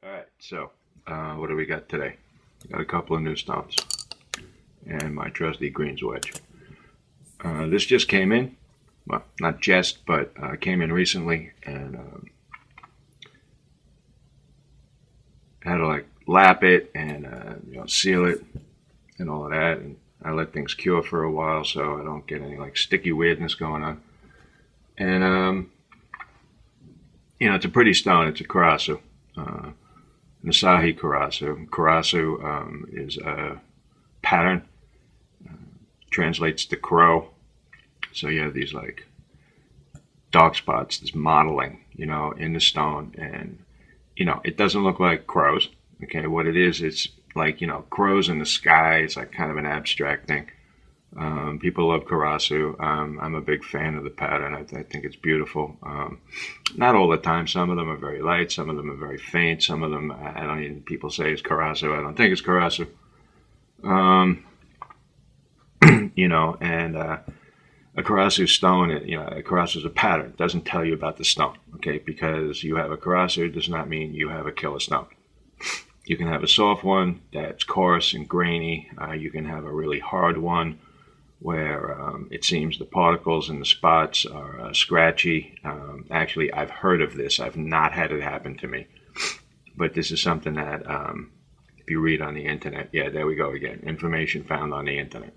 All right, so what do we got today? Got a couple of new stones and my trusty greens wedge. This just came in. Well, not just, but came in recently, and had to like lap it and seal it and all of that. And I let things cure for a while so I don't get any like sticky weirdness going on. And it's a pretty stone. It's a Karasu. Nasahi Karasu. Karasu is a pattern, translates to crow. So you have these like dark spots, this modeling, in the stone. And, it doesn't look like crows. Okay, what it is, it's like, crows in the sky. It's like kind of an abstract thing. People love Karasu. I'm a big fan of the pattern. I think it's beautiful. Not all the time. Some of them are very light. Some of them are very faint. Some of them, I don't even, people say it's Karasu. I don't think it's Karasu. And a Karasu stone, a Karasu is a pattern. It doesn't tell you about the stone, okay? Because you have a Karasu does not mean you have a killer stone. You can have a soft one that's coarse and grainy. You can have a really hard one where it seems the particles and the spots are scratchy. Actually, I've heard of this. I've not had it happen to me. But this is something that if you read on the internet, yeah, there we go again. Information found on the internet.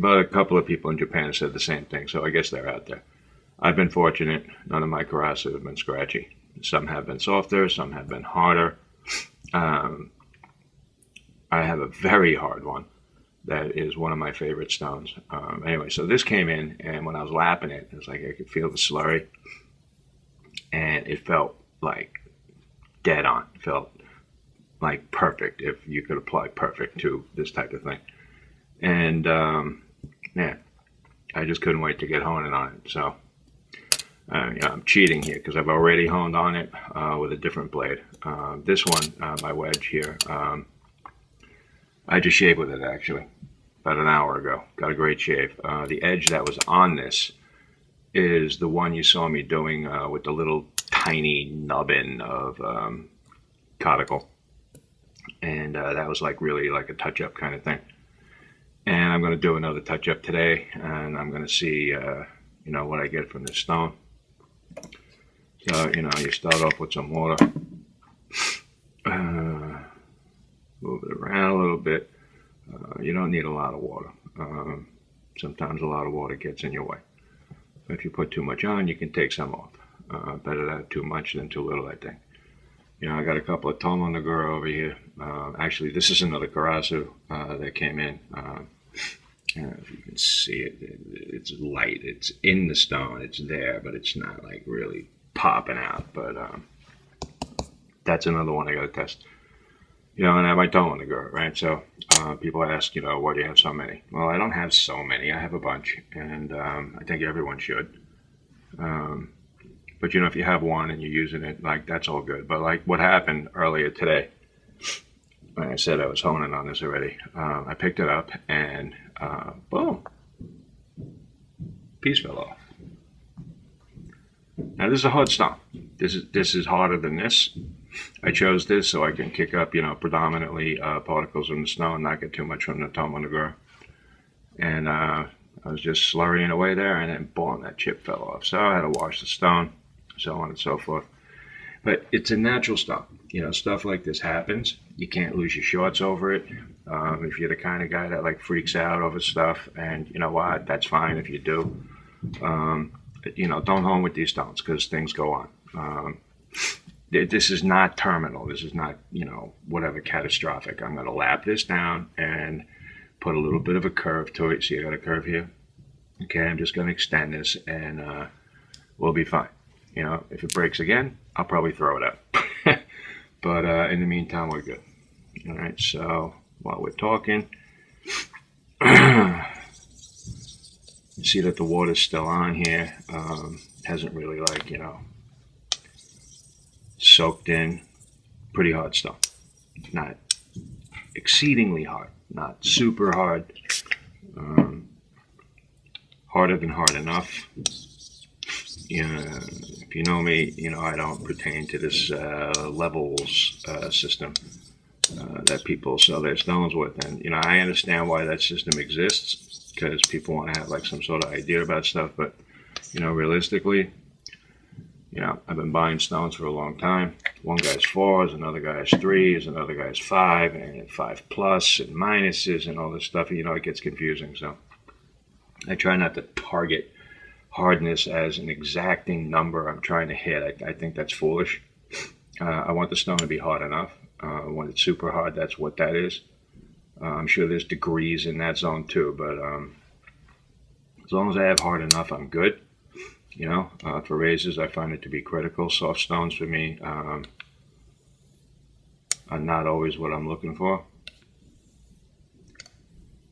But a couple of people in Japan have said the same thing, so I guess they're out there. I've been fortunate. None of my Karasu have been scratchy. Some have been softer, some have been harder. I have a very hard one that is one of my favorite stones. Anyway, so this came in, and when I was lapping it, it was like I could feel the slurry, and it felt like dead on. It felt like perfect, if you could apply perfect to this type of thing. And man, I just couldn't wait to get honing on it. So I'm cheating here because I've already honed on it with a different blade. This one, my wedge here, I just shaved with it actually about an hour ago. Got a great shave. The edge that was on this is the one you saw me doing with the little tiny nubbin of cuticle. And that was like really like a touch-up kind of thing. And I'm going to do another touch-up today, and I'm going to see, what I get from this stone. So, you start off with some water. Move it around a little bit. You don't need a lot of water. Sometimes a lot of water gets in your way. If you put too much on, you can take some off. Better to have too much than too little, I think. I got a couple of Tomo Nagura over here. Actually, this is another Karasu that came in. If you can see it, it's light. It's in the stone. It's there, but it's not like really popping out. But that's another one I got to test. And I have my Tomo Nagura, right? So people ask, why do you have so many? Well, I don't have so many. I have a bunch, and I think everyone should. But if you have one and you're using it, like that's all good. But like what happened earlier today, like I said, I was honing on this already. I picked it up and boom, piece fell off. Now this is a hard stone. This is harder than this. I chose this so I can kick up, predominantly particles from the stone, not get too much from the Tomo Nagura. And I was just slurrying away there, and then boom, that chip fell off. So I had to wash the stone, so on and so forth. But it's a natural stone. Stuff like this happens. You can't lose your shorts over it. If you're the kind of guy that like freaks out over stuff, and you know what, that's fine if you do. Don't hone with these stones because things go on. This is not terminal. This is not, whatever catastrophic. I'm going to lap this down and put a little bit of a curve to it. See, I got a curve here. Okay, I'm just going to extend this, and we'll be fine. If it breaks again, I'll probably throw it out. But in the meantime, we're good. All right, so while we're talking, you see that the water's still on here. Hasn't really soaked in. Pretty hard stone. Not exceedingly hard. Not super hard. Harder than hard enough. If you know me, you know I don't pertain to this levels system that people sell their stones with. And, you know, I understand why that system exists, because people want to have like some sort of idea about stuff. But, you know, realistically, you know, I've been buying stones for a long time. One guy's 4s, another guy's 3s, another guy's 5, and 5 plus and minuses and all this stuff. You know, it gets confusing. So I try not to target hardness as an exacting number I'm trying to hit. I think that's foolish. I want the stone to be hard enough. When it's super hard, that's what that is. I'm sure there's degrees in that zone too, but as long as I have hard enough, I'm good. You know, for razors, I find it to be critical. Soft stones for me are not always what I'm looking for.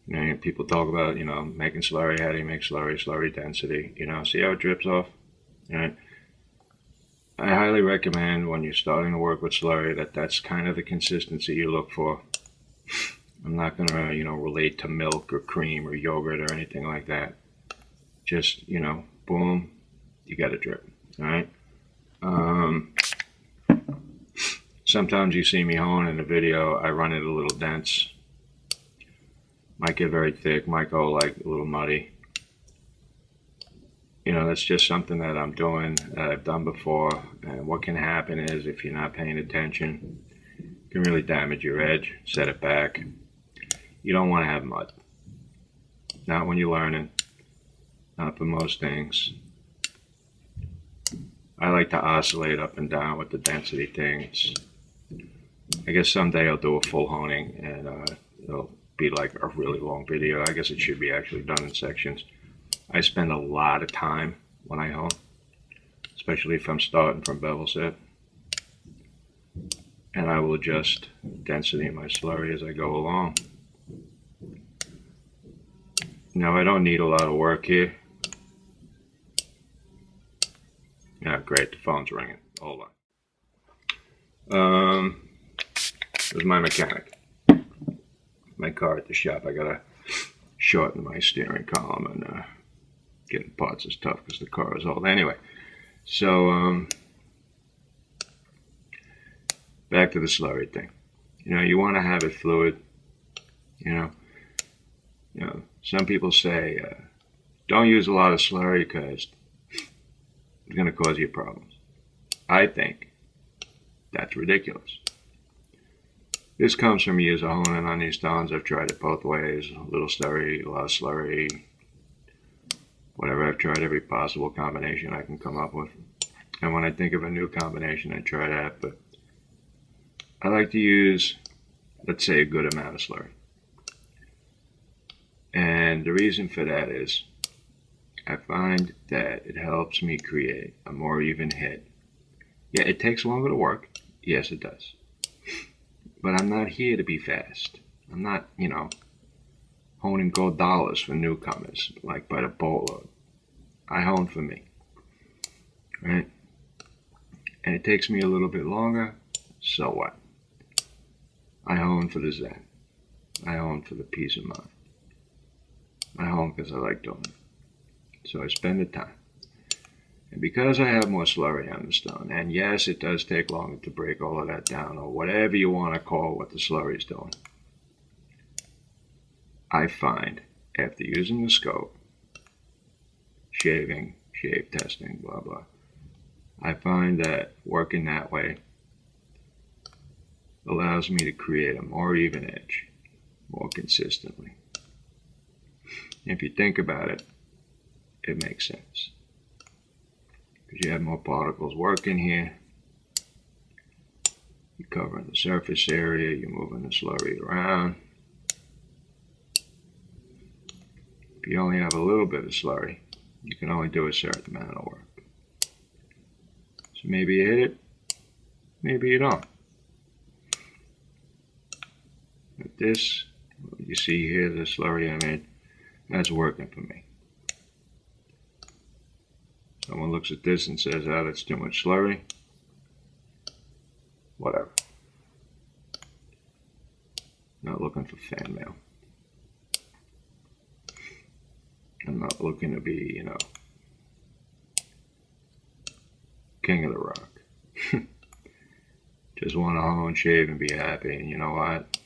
You know, people talk about, you know, making slurry. How do you make slurry? Slurry density. You know, see how it drips off? Right? I highly recommend when you're starting to work with slurry that's kind of the consistency you look for. I'm not going to, you know, relate to milk or cream or yogurt or anything like that. Just, you know, boom, you got to drip. All right. Sometimes you see me hone in a video, I run it a little dense. Might get very thick, might go like a little muddy. You know, that's just something that I'm doing, that I've done before. And what can happen is, if you're not paying attention, it can really damage your edge, set it back. You don't want to have mud. Not when you're learning, not for most things. I like to oscillate up and down with the density thing. I guess someday I'll do a full honing, and it'll be like a really long video. I guess it should be actually done in sections. I spend a lot of time when I hone, especially if I'm starting from bevel set. And I will adjust density in my slurry as I go along. Now, I don't need a lot of work here. Yeah, great, the phone's ringing. Hold on. This is my mechanic. My car at the shop. I gotta shorten my steering column, and getting parts is tough because the car is old. Anyway, so back to the slurry thing. You know, you want to have it fluid. You know, some people say don't use a lot of slurry because it's going to cause you problems. I think that's ridiculous. This comes from years of honing on these stones. I've tried it both ways. A little slurry, a lot of slurry. Whatever, I've tried every possible combination I can come up with. And when I think of a new combination, I try that. But I like to use, let's say, a good amount of slurry. And the reason for that is I find that it helps me create a more even hit. Yeah, it takes longer to work. Yes, it does. But I'm not here to be fast. I'm not, you know, honing gold dollars for newcomers, like by the boatload. I hone for me, right? And it takes me a little bit longer, so what? I hone for the zen. I hone for the peace of mind. I hone because I like doing it. So I spend the time. And because I have more slurry on the stone, and yes, it does take longer to break all of that down, or whatever you want to call what the slurry is doing, I find, after using the scope, shaving, shave testing, blah, blah, I find that working that way allows me to create a more even edge, more consistently. If you think about it, it makes sense. Because you have more particles working here. You're covering the surface area, you're moving the slurry around. If you only have a little bit of slurry, you can only do a certain amount of work. So maybe you hit it, maybe you don't. But this, what you see here, the slurry I made, that's working for me. Someone looks at this and says, oh, that's too much slurry. Whatever. Not looking for fan mail. I'm not looking to be, you know, king of the rock. Just want to hone, shave, and be happy. And you know what?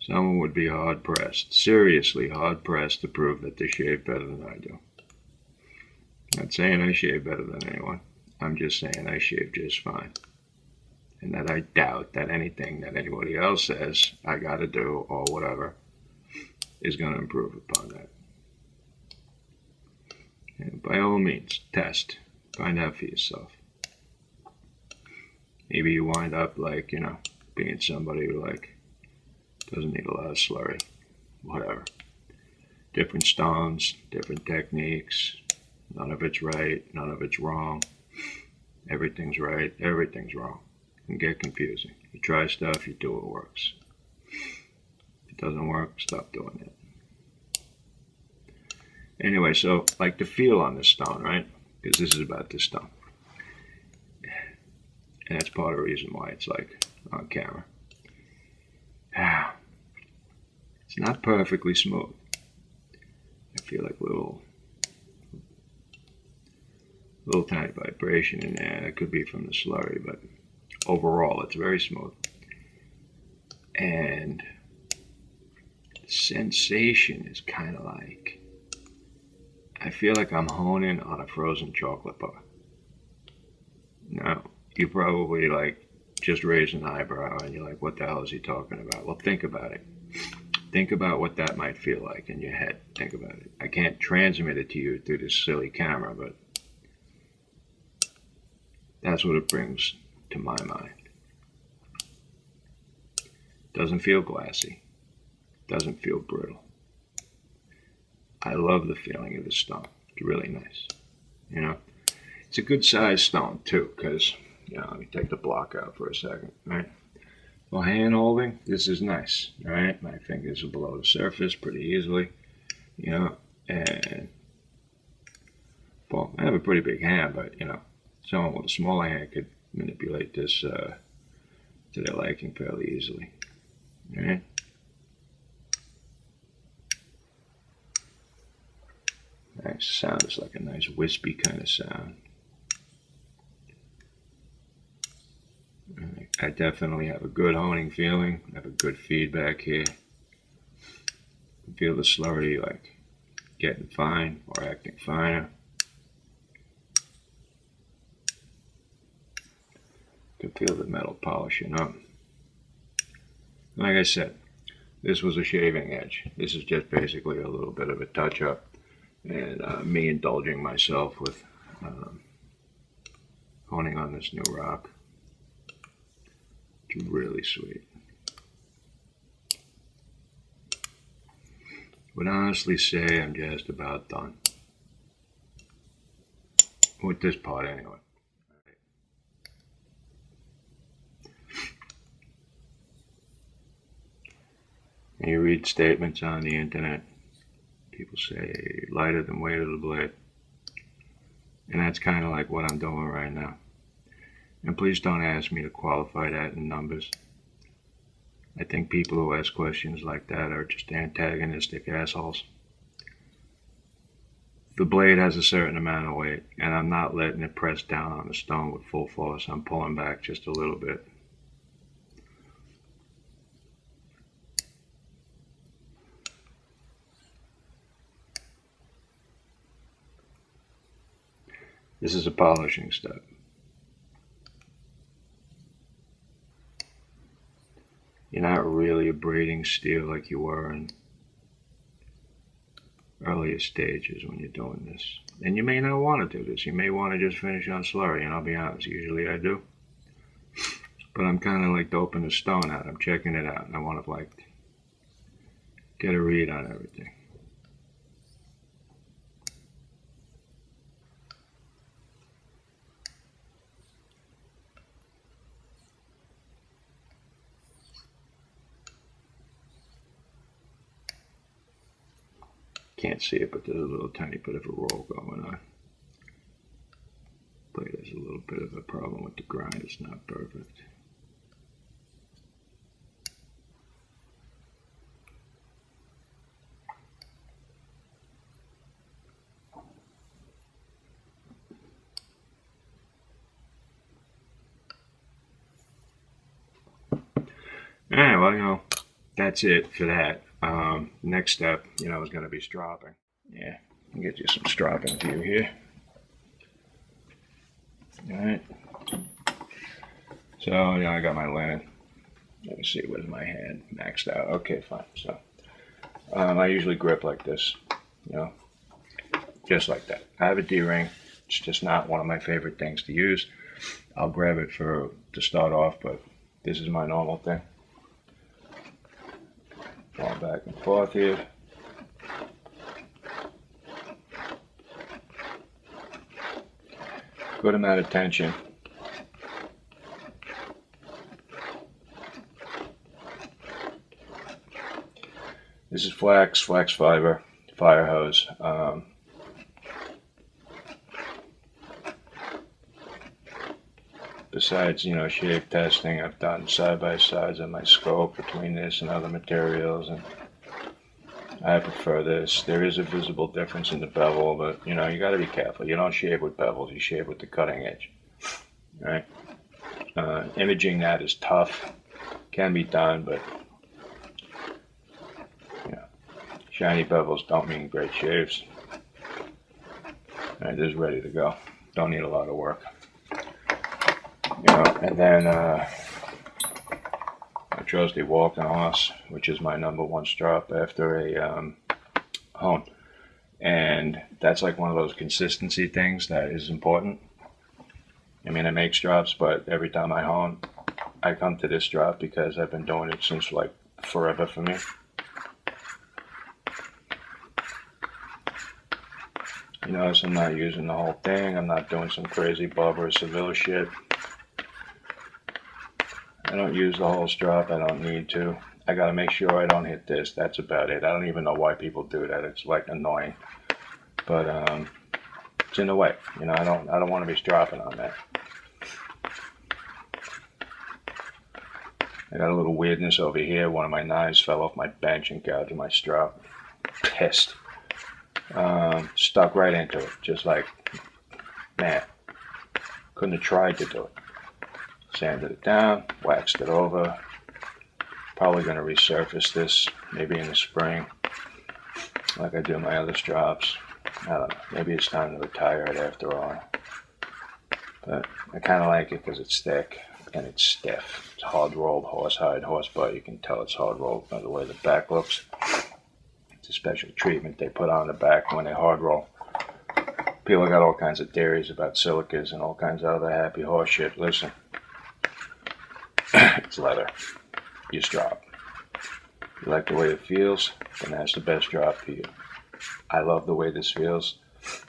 Someone would be hard-pressed, seriously hard-pressed, to prove that they shave better than I do. Not saying I shave better than anyone. I'm just saying I shave just fine. And that I doubt that anything that anybody else says I got to do or whatever is going to improve upon that. And by all means, test. Find out for yourself. Maybe you wind up like, being somebody who doesn't need a lot of slurry. Whatever. Different stones, different techniques. None of it's right, none of it's wrong. Everything's right, everything's wrong. It can get confusing. You try stuff, you do what works. If it doesn't work, stop doing it. Anyway, so the feel on this stone, right? Because this is about this stone. And that's part of the reason why it's on camera. It's not perfectly smooth. I feel like little tiny vibration in there. That could be from the slurry, but overall it's very smooth. And the sensation is kind of I feel like I'm honing on a frozen chocolate bar. Now, you probably just raised an eyebrow and you're like, what the hell is he talking about? Well, think about it. Think about what that might feel like in your head. Think about it. I can't transmit it to you through this silly camera, but that's what it brings to my mind. Doesn't feel glassy. Doesn't feel brittle. I love the feeling of the stone. It's really nice. It's a good sized stone too, because, let me take the block out for a second, right? Well, hand holding, this is nice, all right? My fingers are below the surface pretty easily, and, well, I have a pretty big hand, but, someone with a smaller hand could manipulate this to their liking fairly easily, all right? Nice sound is like a nice wispy kind of sound. I definitely have a good honing feeling. I have a good feedback here. I feel the slurry getting fine or acting finer. Can feel the metal polishing up. Like I said, this was a shaving edge. This is just basically a little bit of a touch-up. And me indulging myself with honing on this new rock. It's really sweet. Would honestly say I'm just about done. With this part anyway. And you read statements on the internet. People say lighter than weight of the blade. And that's kind of like what I'm doing right now. And please don't ask me to qualify that in numbers. I think people who ask questions like that are just antagonistic assholes. The blade has a certain amount of weight, and I'm not letting it press down on the stone with full force. I'm pulling back just a little bit. This is a polishing step. You're not really abrading steel like you were in earlier stages when you're doing this. And you may not want to do this. You may want to just finish on slurry, and I'll be honest, usually I do. But I'm kind of doping the stone out. I'm checking it out, and I want to get a read on everything. Can't see it, but there's a little tiny bit of a roll going on. Blade has a little bit of a problem with the grind. It's not perfect. All right, well, that's it for that. Next step, is going to be stropping. Yeah, I'll get you some stropping view here. All right. So, I got my linen. Let me see, where's my hand maxed out? Okay, fine. So, I usually grip like this, just like that. I have a D-ring. It's just not one of my favorite things to use. I'll grab it to start off, but this is my normal thing. Going back and forth here. Good amount of tension. This is flax fiber, fire hose. Besides, shape testing, I've done side-by-sides on my scope between this and other materials, and I prefer this. There is a visible difference in the bevel, but, you got to be careful. You don't shave with bevels, you shave with the cutting edge. All right? Imaging that is tough. Can be done, but, shiny bevels don't mean great shaves. All right, this is ready to go. Don't need a lot of work. And then I chose the walking horse, which is my #1 strap after a hone. And that's like one of those consistency things that is important. I mean, I make straps, but every time I hone, I come to this strap because I've been doing it since like forever for me. You notice I'm not using the whole thing. I'm not doing some crazy Barbara Seville shit. I don't use the whole strap. I don't need to. I gotta make sure I don't hit this. That's about it. I don't even know why people do that. It's like annoying, but it's in the way. I don't want to be strapping on that. I got a little weirdness over here. One of my knives fell off my bench and gouged my strap. Pissed. Stuck right into it. Just like, man, couldn't have tried to do it. Sanded it down, waxed it over. Probably going to resurface this maybe in the spring, like I do my other straps. I don't know. Maybe it's time to retire it after all. But I kind of like it because it's thick and it's stiff. It's hard rolled horsehide, horsebutt. You can tell it's hard rolled by the way the back looks. It's a special treatment they put on the back when they hard roll. People got all kinds of theories about silicas and all kinds of other happy horse shit. Listen. It's leather. You strap. You like the way it feels, then that's the best strap for you. I love the way this feels,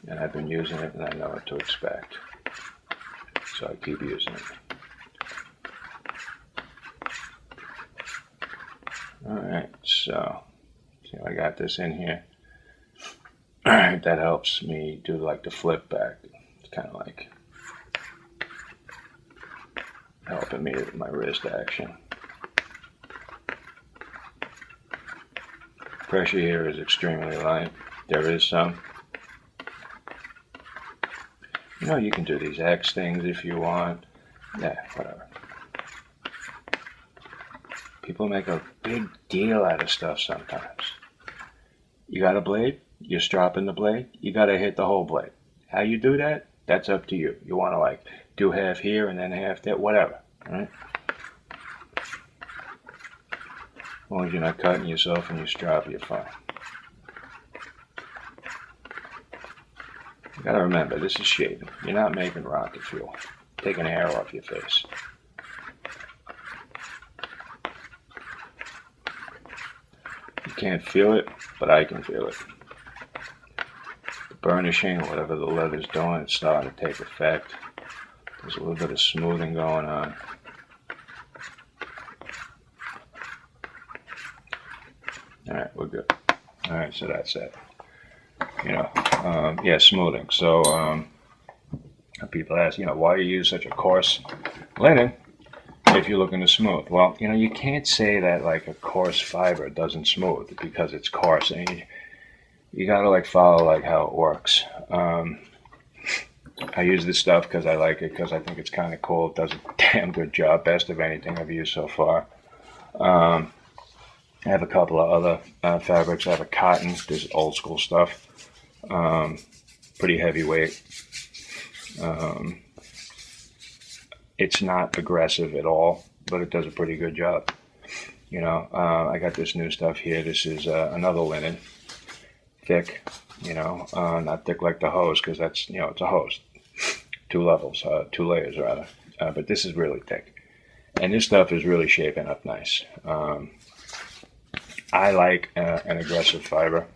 and I've been using it, and I know what to expect. So I keep using it. Alright, so see, I got this in here. Alright, that helps me do like the flip back. It's kind of like helping me with my wrist action. Pressure here is extremely light. There is some. You can do these X things if you want. Yeah, whatever. People make a big deal out of stuff sometimes. You got a blade? You're strapping the blade? You got to hit the whole blade. How you do that? That's up to you. You want to like do half here and then half there, whatever. Right? As long as you're not cutting yourself and you strap, you're fine. You gotta remember, this is shaving. You're not making rocket fuel. Taking hair off your face. You can't feel it, but I can feel it. The burnishing, whatever the leather's doing, it's starting to take effect. There's a little bit of smoothing going on. Alright, we're good. Alright, so that's it. Yeah, smoothing. So, people ask, why you use such a coarse linen if you're looking to smooth? Well, you can't say that like a coarse fiber doesn't smooth because it's coarse. And you gotta like follow like how it works. I use this stuff because I like it, because I think it's kind of cool. It does a damn good job. Best of anything I've used so far. I have a couple of other fabrics. I have a cotton. This is old school stuff. Pretty heavyweight. It's not aggressive at all, but it does a pretty good job. I got this new stuff here. This is another linen, thick. Not thick like the hose, because that's it's a hose, two levels, 2 layers rather. But this is really thick, and this stuff is really shaping up nice. I like an aggressive fiber.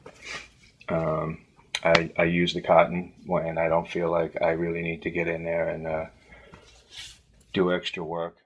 I use the cotton when I don't feel like I really need to get in there and do extra work.